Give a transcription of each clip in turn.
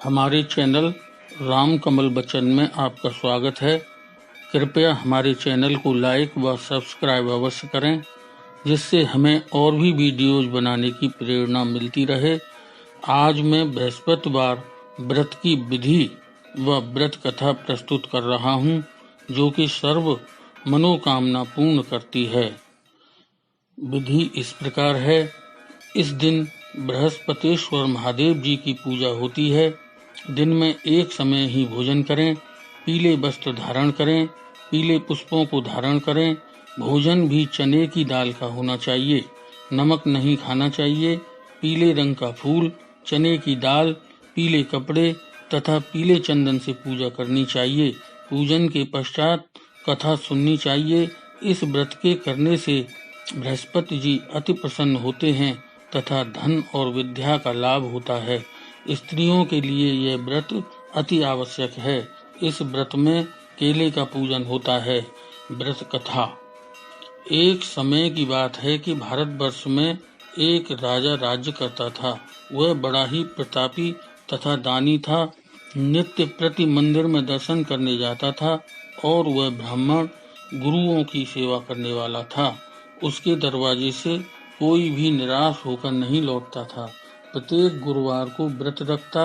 हमारे चैनल राम कमल बच्चन में आपका स्वागत है। कृपया हमारे चैनल को लाइक व सब्सक्राइब अवश्य करें, जिससे हमें और भी वीडियोज बनाने की प्रेरणा मिलती रहे। आज मैं बृहस्पतिवार व्रत की विधि व व्रत कथा प्रस्तुत कर रहा हूँ, जो कि सर्व मनोकामना पूर्ण करती है। विधि इस प्रकार है। इस दिन बृहस्पतिश्वर महादेव जी की पूजा होती है। दिन में एक समय ही भोजन करें, पीले वस्त्र धारण करें, पीले पुष्पों को धारण करें। भोजन भी चने की दाल का होना चाहिए, नमक नहीं खाना चाहिए। पीले रंग का फूल, चने की दाल, पीले कपड़े तथा पीले चंदन से पूजा करनी चाहिए। पूजन के पश्चात कथा सुननी चाहिए। इस व्रत के करने से बृहस्पति जी अति प्रसन्न होते हैं तथा धन और विद्या का लाभ होता है। स्त्रियों के लिए यह व्रत अति आवश्यक है। इस व्रत में केले का पूजन होता है। व्रत कथा। एक समय की बात है कि भारतवर्ष में एक राजा राज्य करता था। वह बड़ा ही प्रतापी तथा दानी था। नित्य प्रति मंदिर में दर्शन करने जाता था और वह ब्राह्मण गुरुओं की सेवा करने वाला था। उसके दरवाजे से कोई भी निराश होकर नहीं लौटता था। प्रत्येक गुरुवार को व्रत रखता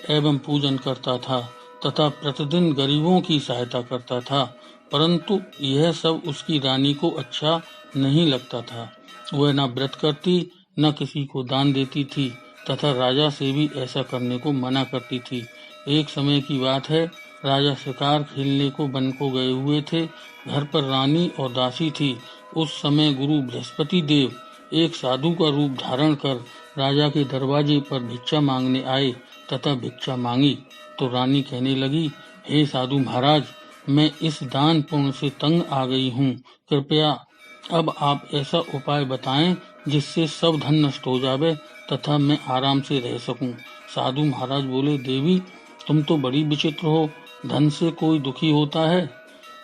एवं पूजन करता था तथा प्रतिदिन गरीबों की सहायता करता था, परंतु यह सब उसकी रानी को अच्छा नहीं लगता था। वह न व्रत करती, न किसी को दान देती थी तथा राजा से भी ऐसा करने को मना करती थी। एक समय की बात है, राजा शिकार खेलने को वन को गए हुए थे। घर पर रानी और दासी थी। उस समय गुरु बृहस्पति देव एक साधु का रूप धारण कर राजा के दरवाजे पर भिक्षा मांगने आए तथा भिक्षा मांगी तो रानी कहने लगी, हे साधु महाराज, मैं इस दान पुण्य से तंग आ गई हूँ। कृपया अब आप ऐसा उपाय बताएं जिससे सब धन नष्ट हो जावे तथा मैं आराम से रह सकूं। साधु महाराज बोले, देवी, तुम तो बड़ी विचित्र हो। धन से कोई दुखी होता है?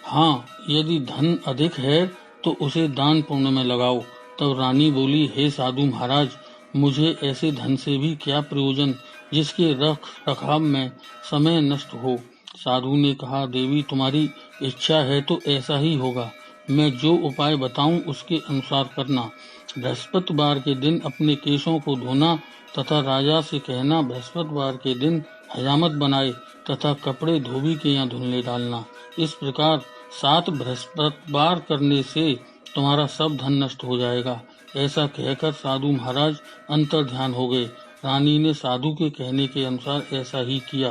हाँ, यदि धन अधिक है तो उसे दान पुण्य में लगाओ। तब रानी बोली, हे साधु महाराज, मुझे ऐसे धन से भी क्या प्रयोजन जिसके रख रखाव में समय नष्ट हो। साधु ने कहा, देवी, तुम्हारी इच्छा है तो ऐसा ही होगा। मैं जो उपाय बताऊं उसके अनुसार करना। बृहस्पतिवार के दिन अपने केशों को धोना तथा राजा से कहना बृहस्पतिवार के दिन हजामत बनाए तथा कपड़े धोबी के यहाँ धुलने डालना। इस प्रकार 7 बृहस्पतिवार करने से तुम्हारा सब धन नष्ट हो जाएगा। ऐसा कहकर साधु महाराज अंतर ध्यान हो गए। रानी ने साधु के कहने के अनुसार ऐसा ही किया।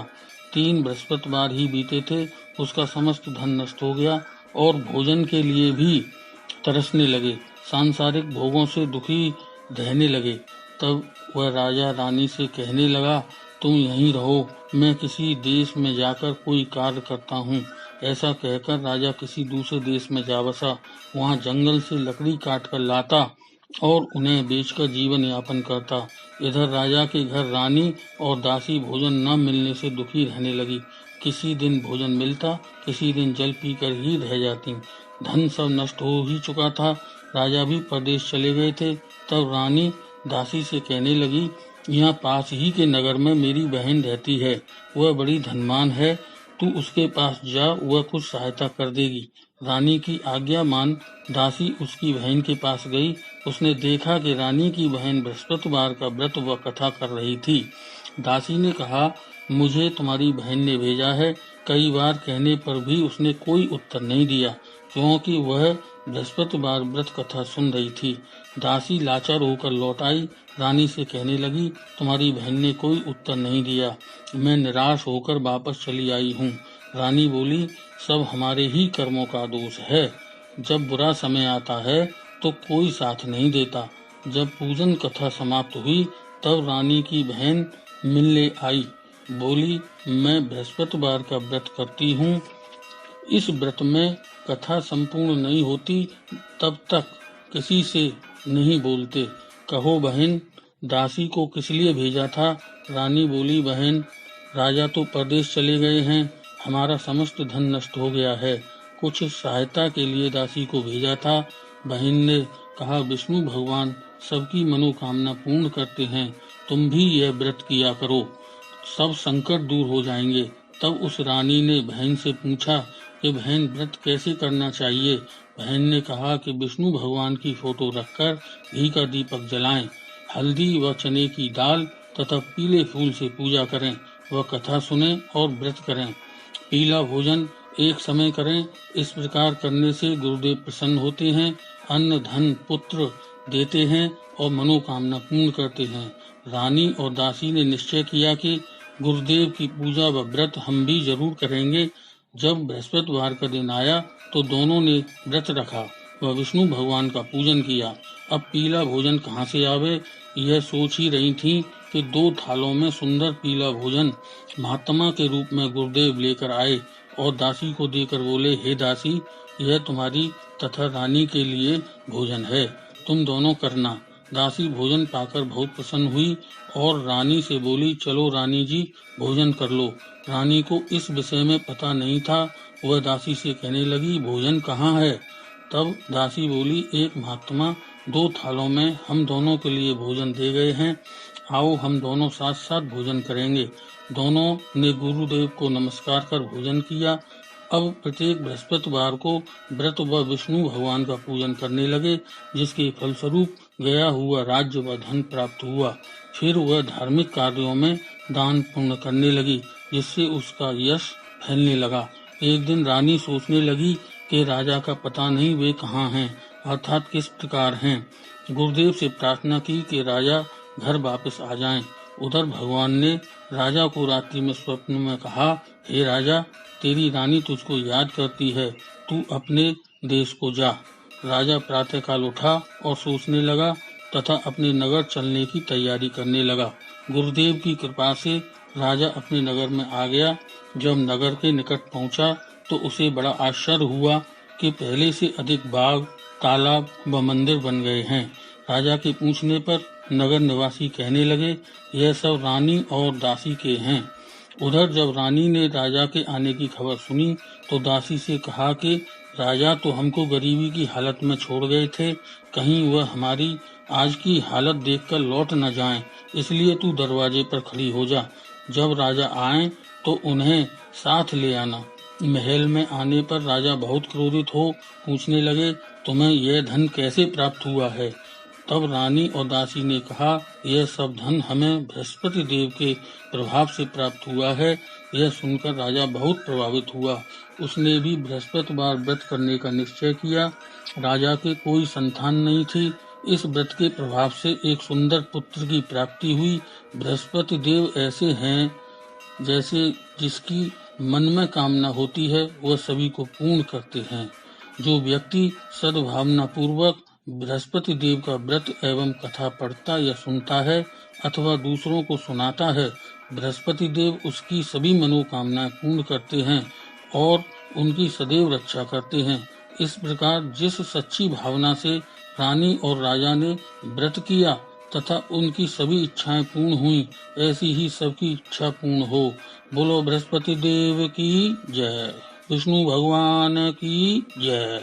3 बृहस्पतिवार ही बीते थे, उसका समस्त धन नष्ट हो गया और भोजन के लिए भी तरसने लगे। सांसारिक भोगों से दुखी रहने लगे। तब वह राजा रानी से कहने लगा, तुम यहीं रहो, मैं किसी देश में जाकर कोई कार्य करता हूँ। ऐसा कहकर राजा किसी दूसरे देश में जा बसा। वहाँ जंगल से लकड़ी काट कर लाता और उन्हें बेचकर जीवन यापन करता। इधर राजा के घर रानी और दासी भोजन न मिलने से दुखी रहने लगी। किसी दिन भोजन मिलता, किसी दिन जल पीकर ही रह जाती। धन सब नष्ट हो ही चुका था। राजा भी परदेश चले गए थे। तब रानी दासी से कहने लगी, यहाँ पास ही के नगर में मेरी बहन रहती है, वह बड़ी धनवान है, तू उसके पास जा, वह कुछ सहायता कर देगी। रानी की आज्ञा मान दासी उसकी बहन के पास गई। उसने देखा कि रानी की बहन बृहस्पतिवार का व्रत व कथा कर रही थी। दासी ने कहा, मुझे तुम्हारी बहन ने भेजा है। कई बार कहने पर भी उसने कोई उत्तर नहीं दिया, क्योंकि वह बृहस्पतिवार व्रत कथा सुन रही थी। दासी लाचार होकर लौट आई। रानी से कहने लगी, तुम्हारी बहन ने कोई उत्तर नहीं दिया, मैं निराश होकर वापस चली आई हूँ। रानी बोली, सब हमारे ही कर्मों का दोष है। जब बुरा समय आता है तो कोई साथ नहीं देता। जब पूजन कथा समाप्त हुई तब रानी की बहन मिलने आई। बोली, मैं बृहस्पतिवार का व्रत करती हूँ। इस व्रत में कथा संपूर्ण नहीं होती तब तक किसी से नहीं बोलते। कहो बहन, दासी को किस लिए भेजा था? रानी बोली, बहन, राजा तो परदेश चले गए हैं, हमारा समस्त धन नष्ट हो गया है, कुछ सहायता के लिए दासी को भेजा था। बहन ने कहा, विष्णु भगवान सबकी मनोकामना पूर्ण करते हैं, तुम भी यह व्रत किया करो। सब संकट दूर हो जाएंगे। तब उस रानी ने बहन से पूछा कि बहन, व्रत कैसे करना चाहिए। बहन ने कहा कि विष्णु भगवान की फोटो रखकर घी का दीपक जलाएं, हल्दी व चने की दाल तथा पीले फूल से पूजा करें, वह कथा सुनें और व्रत करें। पीला भोजन एक समय करें। इस प्रकार करने से गुरुदेव प्रसन्न होते हैं, अन्न धन पुत्र देते हैं और मनोकामना पूर्ण करते हैं। रानी और दासी ने निश्चय किया कि गुरुदेव की पूजा व व्रत हम भी जरूर करेंगे। जब बृहस्पतिवार का दिन आया तो दोनों ने व्रत रखा व विष्णु भगवान का पूजन किया। अब पीला भोजन कहाँ से आवे, यह सोच ही रही थी कि 2 थालों में सुंदर पीला भोजन महात्मा के रूप में गुरुदेव लेकर आए और दासी को देकर बोले, हे दासी, यह तुम्हारी तथा रानी के लिए भोजन है, तुम दोनों करना। दासी भोजन पाकर बहुत प्रसन्न हुई और रानी से बोली, चलो रानी जी, भोजन कर लो। रानी को इस विषय में पता नहीं था। वह दासी से कहने लगी, भोजन कहाँ है। तब दासी बोली, एक महात्मा 2 थालों में हम दोनों के लिए भोजन दे गए हैं, आओ हम दोनों साथ साथ भोजन करेंगे। दोनों ने गुरुदेव को नमस्कार कर भोजन किया। अब प्रत्येक बृहस्पतिवार को व्रत व विष्णु भगवान का पूजन करने लगे, जिसके फलस्वरूप गया हुआ राज्य व धन प्राप्त हुआ। फिर वह धार्मिक कार्यों में दान पुण्य करने लगी, जिससे उसका यश फैलने लगा। एक दिन रानी सोचने लगी कि राजा का पता नहीं वे कहाँ हैं, अर्थात किस प्रकार हैं। गुरुदेव से प्रार्थना की कि राजा घर वापस आ जाएं। उधर भगवान ने राजा को रात्रि में स्वप्न में कहा, हे राजा, तेरी रानी तुझको याद करती है, तू अपने देश को जा। राजा प्रातःकाल उठा और सोचने लगा तथा अपने नगर चलने की तैयारी करने लगा। गुरुदेव की कृपा से राजा अपने नगर में आ गया। जब नगर के निकट पहुंचा तो उसे बड़ा आश्चर्य हुआ कि पहले से अधिक बाग, तालाब व मंदिर बन गए हैं। राजा के पूछने पर नगर निवासी कहने लगे, यह सब रानी और दासी के हैं। उधर जब रानी ने राजा के आने की खबर सुनी तो दासी से कहा कि राजा तो हमको गरीबी की हालत में छोड़ गए थे, कहीं वह हमारी आज की हालत देखकर लौट न जाएं, इसलिए तू दरवाजे पर खड़ी हो जा। जब राजा आए तो उन्हें साथ ले आना। महल में आने पर राजा बहुत क्रोधित हो पूछने लगे, तुम्हें यह धन कैसे प्राप्त हुआ है। तब रानी और दासी ने कहा, यह सब धन हमें बृहस्पति देव के प्रभाव से प्राप्त हुआ है। यह सुनकर राजा बहुत प्रभावित हुआ। उसने भी बृहस्पतिवार व्रत करने का निश्चय किया। राजा के कोई संतान नहीं थी। इस व्रत के प्रभाव से एक सुंदर पुत्र की प्राप्ति हुई। बृहस्पति देव ऐसे हैं जैसे जिसकी मन में कामना होती है वह सभी को पूर्ण करते हैं। जो व्यक्ति सद्भावना पूर्वक बृहस्पति देव का व्रत एवं कथा पढ़ता या सुनता है अथवा दूसरों को सुनाता है, बृहस्पति देव उसकी सभी मनोकामनाएं पूर्ण करते हैं और उनकी सदैव रक्षा करते हैं। इस प्रकार जिस सच्ची भावना से रानी और राजा ने व्रत किया तथा उनकी सभी इच्छाएं पूर्ण हुई, ऐसी ही सबकी इच्छा पूर्ण हो। बोलो बृहस्पति देव की जय, विष्णु भगवान की जय।